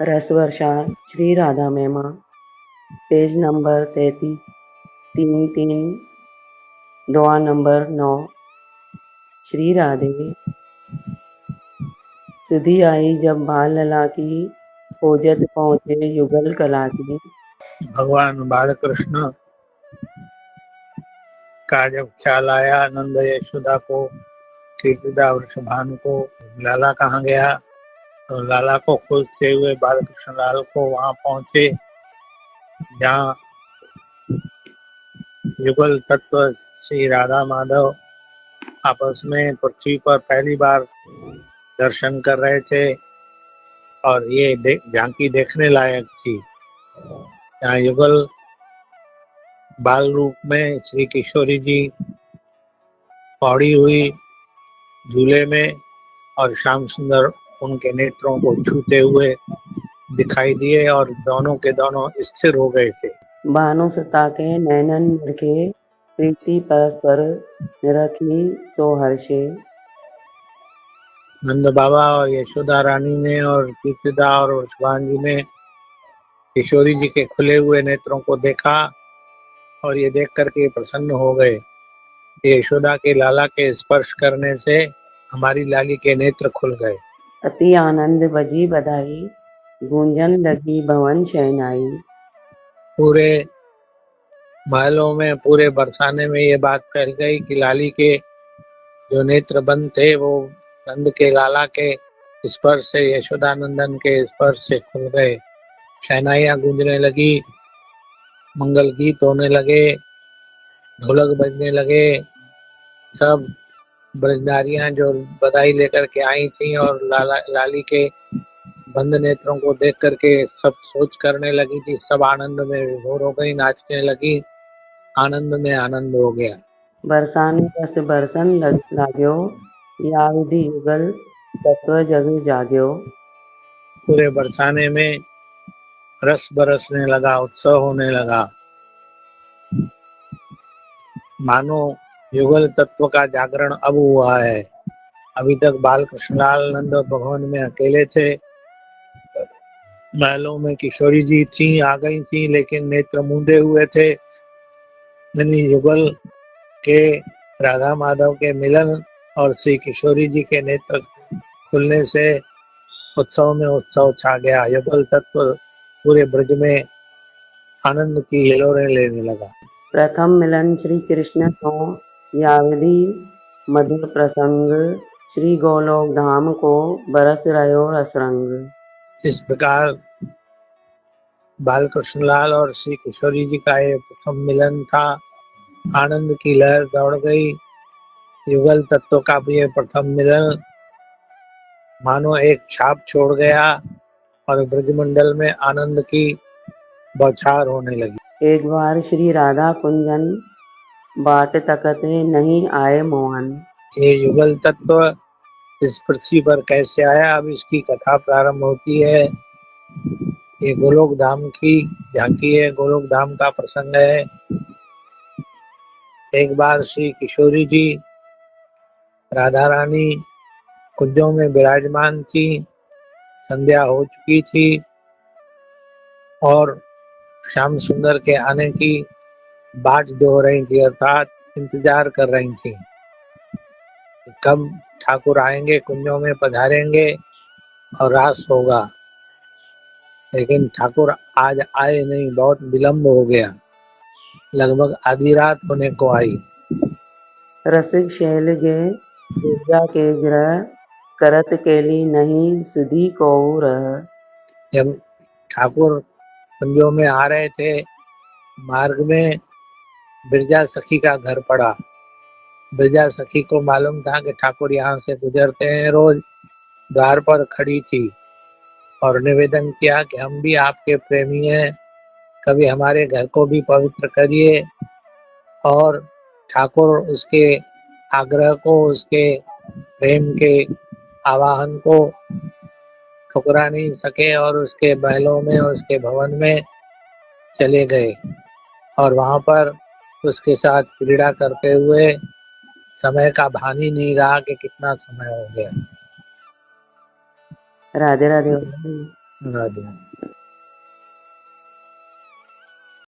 रस वर्षा श्री राधा महिमा, page number 33, 3-3, दुआ नंबर 9। श्री राधे सुधी आई जब बाल लला की, खोजत पहुँचे युगल कला की। भगवान बालकृष्ण का जब ख्याल आया नंद यशोदा को, कीर्तिदा वृषभानु को, लाला कहाँ गया, तो लाला को खोजते हुए बालकृष्ण लाल को वहां पहुंचे जहाँ युगल तत्व श्री राधा माधव आपस में पृथ्वी पर पहली बार दर्शन कर रहे थे और ये झांकी देखने लायक थी। यहाँ युगल बाल रूप में श्री किशोरी जी पौड़ी हुई झूले में और श्याम सुंदर उनके नेत्रों को छूते हुए दिखाई दिए और दोनों के दोनों स्थिर हो गए थे। भानुसुता के नैनन निरखे, प्रीति परस्पर निरखी सो हर्षे। नंद बाबा और यशोदा रानी ने और कीर्तिदा और वृषभान जी ने किशोरी जी के खुले हुए नेत्रों को देखा और ये देख करके प्रसन्न हो गए। यशोदा के लाला के स्पर्श करने से हमारी लाली के नेत्र खुल गए। अति आनंद बजी बधाई, गूंजन लगी भवन शहनाई। पूरे महलों में, पूरे बरसाने में ये बात फैल गई कि लाली के जो नेत्र बंद थे वो नंद के लाला के स्पर्श से, यशोदा नंदन के स्पर्श से खुल गए। शहनाइयां गूंजने लगी, मंगल गीत होने लगे, ढोलक बजने लगे। सब ब्रजनारियां जो बधाई लेकर के आई थी और लाली के बंद नेत्रों को देख करके सब सोच करने लगी थी, सब आनंद में विभोर हो गई, नाचने लगी, आनंद में आनंद हो गया। बरसाने रस बरसन लाग्यो, या विधि युगल तत्व जग जाग्यो। पूरे बरसाने में रस बरसने लगा, उत्सव होने लगा, मानो युगल तत्व का जागरण अब हुआ है। अभी तक बाल कृष्णलाल नंद भवन में अकेले थे, महलों में किशोरी जी थी, आ गई थी, लेकिन नेत्र मूंदे हुए थे। युगल के राधा माधव के मिलन और श्री किशोरी जी के नेत्र खुलने से उत्सव में उत्सव छा गया। युगल तत्व पूरे ब्रज में आनंद की हिलोरें लेने लगा। प्रथम मिलन श्री कृष्ण तो, या विधि मधुर प्रसंग, श्री गोलोक धाम को बरस रहो रसरंग। इस प्रकार बाल कृष्णलाल और श्री किशोरी जी का ये प्रथम मिलन था। आनंद की लहर दौड़ गई। युगल तत्व का भी ये प्रथम मिलन मानो एक छाप छोड़ गया और ब्रजमंडल में आनंद की बौछार होने लगी। एक बार श्री राधा कुंजन, बाट तकते नहीं आए मोहन। ये युगल तत्व इस पृथ्वी पर कैसे आया, अब इसकी कथा प्रारंभ होती है। ये गोलोक धाम की झांकी है, गोलोक धाम का प्रसंग है। एक बार श्री किशोरी जी राधा रानी कुंजों में विराजमान थी, संध्या हो चुकी थी और श्याम सुंदर के आने की बाट जो रही थी, अर्थात इंतजार कर रही थी कब ठाकुर आएंगे, कुंजों में पधारेंगे और रास होगा। लेकिन ठाकुर आज आए नहीं, बहुत विलंब हो गया, लगभग आधी रात होने को आई। रसिक शैल गे दुर्गा के ग्रह, करत केली नहीं सुधी को रह। जब ठाकुर कुंजों में आ रहे थे, मार्ग में बिरजा सखी का घर पड़ा। बिरजा सखी को मालूम था कि ठाकुर यहाँ से गुजरते हैं रोज, द्वार पर खड़ी थी और निवेदन किया कि हम भी आपके प्रेमी हैं, कभी हमारे घर को भी पवित्र करिए। और ठाकुर उसके आग्रह को, उसके प्रेम के आवाहन को ठुकरा नहीं सके और उसके महलों में, उसके भवन में चले गए और वहां पर उसके साथ क्रीड़ा करते हुए समय का भान ही नहीं रहा कि कितना समय हो गया। राधे राधे। राधे।